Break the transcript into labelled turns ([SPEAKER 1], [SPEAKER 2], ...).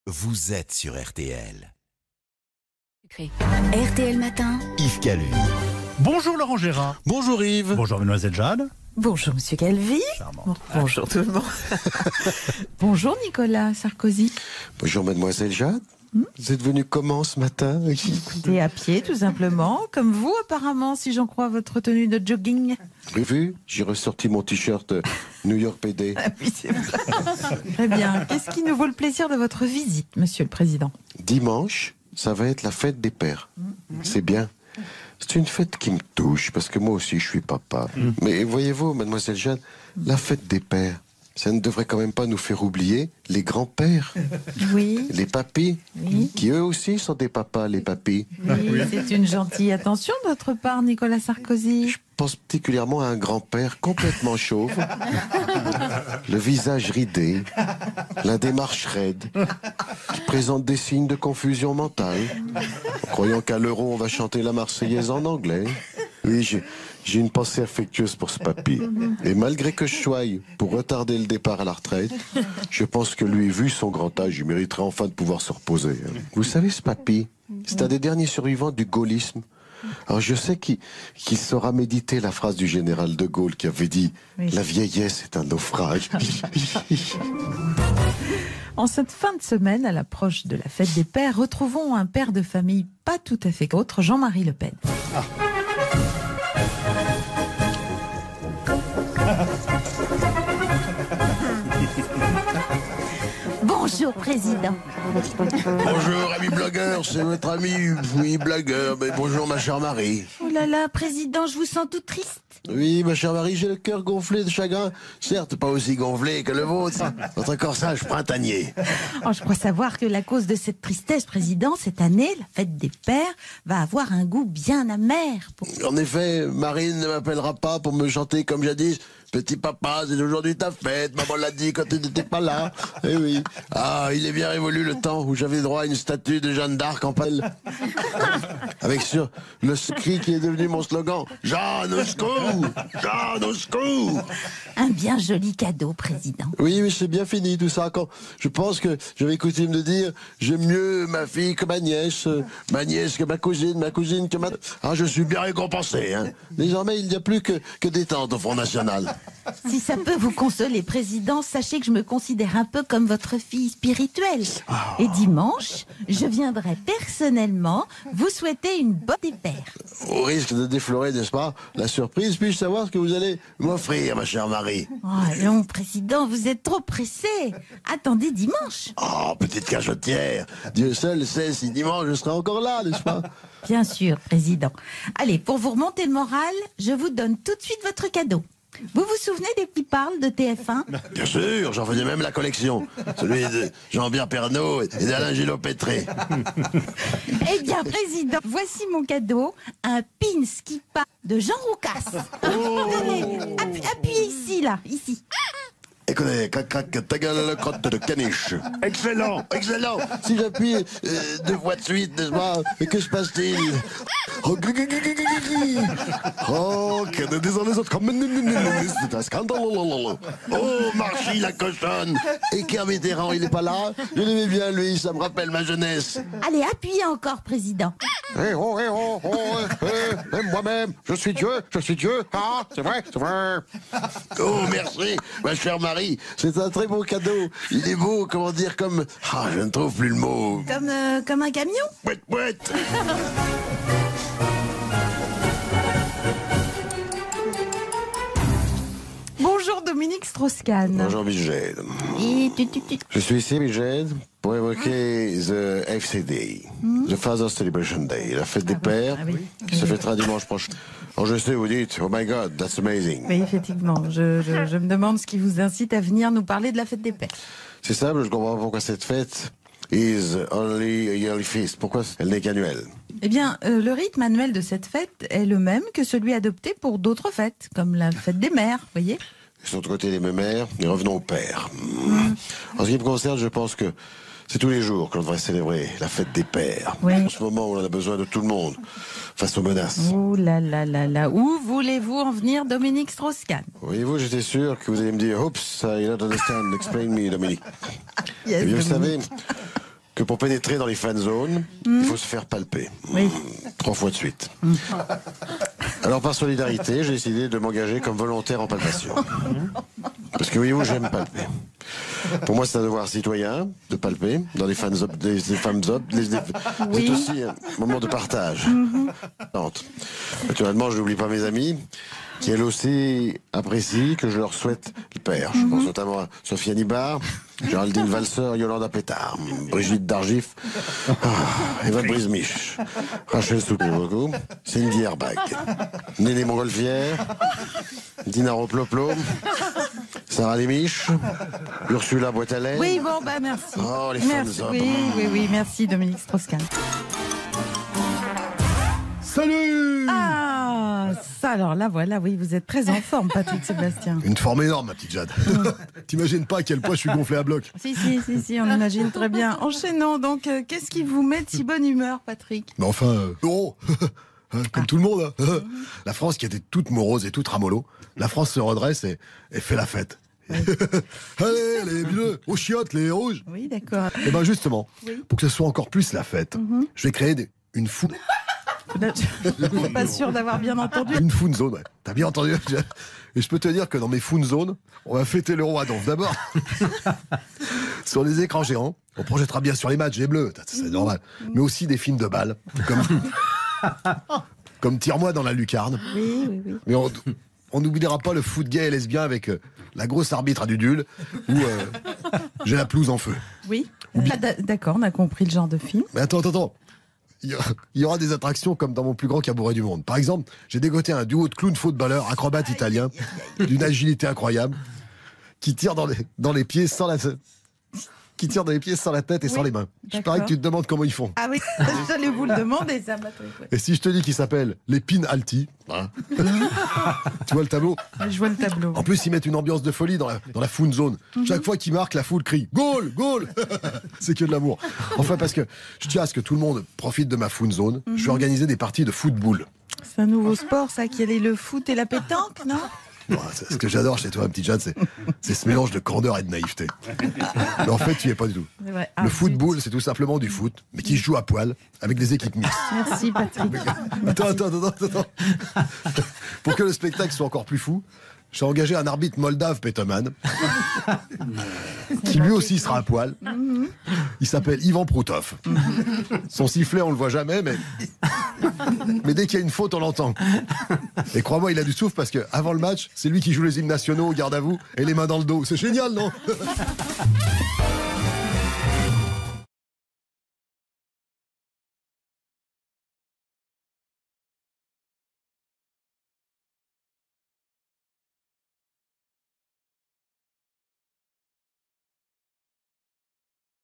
[SPEAKER 1] Vous êtes sur RTL.
[SPEAKER 2] RTL Matin.
[SPEAKER 1] Yves Calvi.
[SPEAKER 3] Bonjour Laurent Gérard.
[SPEAKER 4] Bonjour Yves.
[SPEAKER 3] Bonjour Mademoiselle Jade.
[SPEAKER 2] Bonjour Monsieur Calvi.
[SPEAKER 3] Charmant.
[SPEAKER 2] Bonjour tout le monde. Bonjour Nicolas Sarkozy.
[SPEAKER 4] Bonjour Mademoiselle Jade. Vous êtes venue comment ce matin?
[SPEAKER 2] Écoutez, à pied tout simplement, comme vous apparemment, si j'en crois votre tenue de jogging.
[SPEAKER 4] Vous avez vu? J'ai ressorti mon t-shirt New York PD.
[SPEAKER 2] Ah oui, c'est vrai. Très bien. Qu'est-ce qui nous vaut le plaisir de votre visite, Monsieur le Président?
[SPEAKER 4] Dimanche, ça va être la fête des pères. C'est bien. C'est une fête qui me touche, parce que moi aussi je suis papa. Mais voyez-vous, Mademoiselle Jade, la fête des pères, ça ne devrait quand même pas nous faire oublier les grands-pères,
[SPEAKER 2] Oui.
[SPEAKER 4] les papis,
[SPEAKER 2] Oui.
[SPEAKER 4] qui eux aussi sont des papas, les papis.
[SPEAKER 2] Oui, c'est une gentille attention de votre part, Nicolas Sarkozy.
[SPEAKER 4] Je pense particulièrement à un grand-père complètement chauve, le visage ridé, la démarche raide, qui présente des signes de confusion mentale, en croyant qu'à l'euro on va chanter la Marseillaise en anglais. Oui, j'ai une pensée affectueuse pour ce papy. Et malgré que je sois pour retarder le départ à la retraite, je pense que lui, vu son grand âge, il mériterait enfin de pouvoir se reposer. Vous savez, ce papy, c'est un des derniers survivants du gaullisme. Alors je sais qu'il saura méditer la phrase du général de Gaulle qui avait dit
[SPEAKER 2] Oui.
[SPEAKER 4] « La vieillesse est un naufrage ».
[SPEAKER 2] En cette fin de semaine, à l'approche de la fête des pères, retrouvons un père de famille pas tout à fait autre, Jean-Marie Le Pen. Bonjour, Président.
[SPEAKER 4] Bonjour, ami blogueur, c'est votre ami, oui, blogueur. Mais bonjour, ma chère Marie.
[SPEAKER 2] Oh là là, Président, je vous sens tout triste.
[SPEAKER 4] Oui, ma chère Marie, j'ai le cœur gonflé de chagrin. Certes, pas aussi gonflé que le vôtre. Votre corsage printanier.
[SPEAKER 2] Oh, je crois savoir que la cause de cette tristesse, Président, cette année, la fête des pères, va avoir un goût bien amer.
[SPEAKER 4] En effet, Marine ne m'appellera pas pour me chanter comme jadis. Petit papa, c'est aujourd'hui ta fête. Maman l'a dit quand tu n'étais pas là. Eh oui. Ah, il est bien révolu le temps où j'avais droit à une statue de Jeanne d'Arc en pelle. Avec sur le cri qui est devenu mon slogan. Jeanne au secours! Jeanne au secours!
[SPEAKER 2] Un bien joli cadeau, Président.
[SPEAKER 4] Oui, mais c'est bien fini tout ça. Quand je pense que j'avais coutume de dire j'aime mieux ma fille que ma nièce que ma cousine que ma... Ah, je suis bien récompensé. Hein. Désormais, il n'y a plus que des tantes au Front National.
[SPEAKER 2] Si ça peut vous consoler, Président, sachez que je me considère un peu comme votre fille spirituelle. Et dimanche, je viendrai personnellement vous souhaiter une bonne des pères.
[SPEAKER 4] Au risque de déflorer, n'est-ce pas, la surprise, puis-je savoir ce que vous allez m'offrir, ma chère Marie?
[SPEAKER 2] Oh non, Président, vous êtes trop pressé. Attendez dimanche.
[SPEAKER 4] Oh, petite cachotière. Dieu seul sait si dimanche je serai encore là, n'est-ce pas?
[SPEAKER 2] Bien sûr, Président. Allez, pour vous remonter le moral, je vous donne tout de suite votre cadeau. Vous vous souvenez des petits parles de TF1?
[SPEAKER 4] Bien sûr, j'en faisais même la collection. Celui de Jean-Pierre Pernaut et d'Alain Gillot-Pétré.
[SPEAKER 2] Eh bien, Président, voici mon cadeau, un pins qui part de Jean Roucas. Tenez, appuyez ici, là, ici.
[SPEAKER 4] Écoutez, ta gueule, le crotte de caniche. Excellent, excellent. Si j'appuie deux fois de suite, n'est-ce pas? Mais que se passe-t-il? Oh, que des les autres comme c'est un scandale. Oh, Marchi, la cochonne. Et Mitterrand, il n'est pas là? Je l'aimais bien, lui, ça me rappelle ma jeunesse.
[SPEAKER 2] Allez, appuyez encore, Président.
[SPEAKER 4] Moi-même, je suis Dieu. Ah, c'est vrai. Oh, merci, ma chère Marie. C'est un très beau cadeau. Il est beau, comment dire, comme... Ah, je ne trouve plus le mot.
[SPEAKER 2] Comme un camion?
[SPEAKER 4] Pouette.
[SPEAKER 2] Bonjour, Dominique Strauss-Kahn.
[SPEAKER 4] Bonjour, Migène.
[SPEAKER 2] Et
[SPEAKER 4] Je suis ici, Migène, pour évoquer the FCD, the Father's Celebration Day, la fête des pères, qui se fêtera dimanche prochain. Alors je sais, vous dites, oh my God, that's amazing.
[SPEAKER 2] Oui, effectivement. Je me demande ce qui vous incite à venir nous parler de la fête des pères.
[SPEAKER 4] C'est simple, je comprends pourquoi cette fête is only a yearly feast. Pourquoi elle n'est qu'annuelle?
[SPEAKER 2] Eh bien, le rythme annuel de cette fête est le même que celui adopté pour d'autres fêtes, comme la fête des mères, vous voyez.
[SPEAKER 4] Sur l'autre côté, les mères, et revenons au père. En ce qui me concerne, je pense que c'est tous les jours que l'on devrait célébrer la fête des pères.
[SPEAKER 2] Oui.
[SPEAKER 4] En ce moment où on a besoin de tout le monde, face aux menaces.
[SPEAKER 2] Ouh là là là là. Où voulez-vous en venir, Dominique Strauss-Kahn?
[SPEAKER 4] Voyez-vous, j'étais sûr que vous alliez me dire, oups, I don't understand, explain me, Dominique.
[SPEAKER 2] Yes,
[SPEAKER 4] Et bien, vous savez, que pour pénétrer dans les fan zones, il faut se faire palper.
[SPEAKER 2] Oui.
[SPEAKER 4] 3 fois de suite. Alors par solidarité, j'ai décidé de m'engager comme volontaire en palpation. Parce que voyez-vous, j'aime palper. Pour moi, c'est un devoir citoyen de palper dans les femmes zop. C'est aussi un moment de partage. Naturellement, je n'oublie pas mes amis qui, elles aussi, apprécient que je leur souhaite le père. Je pense notamment à Sophie Nibar, Géraldine Valseur, Yolanda Pétard, Brigitte Dargif, Eva Brismich, Rachel Soupé-Beaucoup, Cindy Herbag, Néné Montgolfière, Dina Roploplo, Sarah Lémiche, Ursula Boitalin.
[SPEAKER 2] Oui, bon, bah merci.
[SPEAKER 4] Oh, les
[SPEAKER 2] merci.
[SPEAKER 4] femmes
[SPEAKER 2] Oui, merci Dominique Strauss-Kahn.
[SPEAKER 3] Salut!
[SPEAKER 2] Ah, ça alors là, voilà, oui, vous êtes très en forme, Patrick Sébastien.
[SPEAKER 3] Une forme énorme, ma petite Jade. T'imagines pas à quel point je suis gonflé à bloc.
[SPEAKER 2] Si, on imagine très bien. Enchaînons donc, qu'est-ce qui vous met de si bonne humeur, Patrick?
[SPEAKER 3] Mais enfin, euro comme tout le monde. La France qui était toute morose et toute ramollo, la France se redresse et fait la fête. Allez, les bleus, aux chiottes, les rouges.
[SPEAKER 2] Oui, d'accord.
[SPEAKER 3] Et ben justement,
[SPEAKER 2] Oui.
[SPEAKER 3] pour que ce soit encore plus la fête, je vais créer une foule.
[SPEAKER 2] Je suis pas sûr d'avoir bien entendu.
[SPEAKER 3] Une fun zone, ouais. T'as bien entendu? Et je peux te dire que dans mes fun zones, on va fêter l'euro à Donf. D'abord, sur les écrans géants, on projettera bien sur les matchs, les bleus, c'est normal. Mais aussi des films de balles, comme Tire-moi dans la lucarne.
[SPEAKER 2] Oui.
[SPEAKER 3] Mais on n'oubliera pas le foot gay et lesbien avec la grosse arbitre à Dudule ou j'ai la pelouse en feu.
[SPEAKER 2] Oui, d'accord, on a compris le genre de film.
[SPEAKER 3] Mais attends. Il y aura des attractions comme dans mon plus grand cabaret du monde. Par exemple, j'ai dégoté un duo de clowns footballeurs, acrobates italiens, d'une agilité incroyable, qui tirent dans les pieds sans la tête et sans les mains. Je parie que tu te demandes comment ils font.
[SPEAKER 2] Ah oui, j'allais vous le demander, ça, Patrick. Ouais.
[SPEAKER 3] Et si je te dis qu'ils s'appellent les Pin Alti, tu vois le tableau?
[SPEAKER 2] Je vois le tableau.
[SPEAKER 3] En plus, ils mettent une ambiance de folie dans la fun zone. Chaque fois qu'ils marquent, la foule crie « Goal, goal !» C'est que de l'amour. Enfin, parce que je tiens à ce que tout le monde profite de ma fun zone. Je vais organiser des parties de football.
[SPEAKER 2] C'est un nouveau sport, ça, qui est le foot et la pétanque, non?
[SPEAKER 3] Bon, ce que j'adore chez toi, petite Jade, c'est ce mélange de candeur et de naïveté. Mais en fait, tu y es pas du tout.
[SPEAKER 2] Ouais,
[SPEAKER 3] le football, c'est tout simplement du foot, mais qui se joue à poil, avec des équipes mixtes.
[SPEAKER 2] Merci, Patrick.
[SPEAKER 3] Attends. Pour que le spectacle soit encore plus fou, j'ai engagé un arbitre moldave pétoman, qui lui aussi sera à poil. Il s'appelle Ivan Proutov. Son sifflet, on le voit jamais, mais dès qu'il y a une faute, on l'entend. Et crois-moi, il a du souffle parce que avant le match, c'est lui qui joue les hymnes nationaux au garde à vous et les mains dans le dos. C'est génial, non?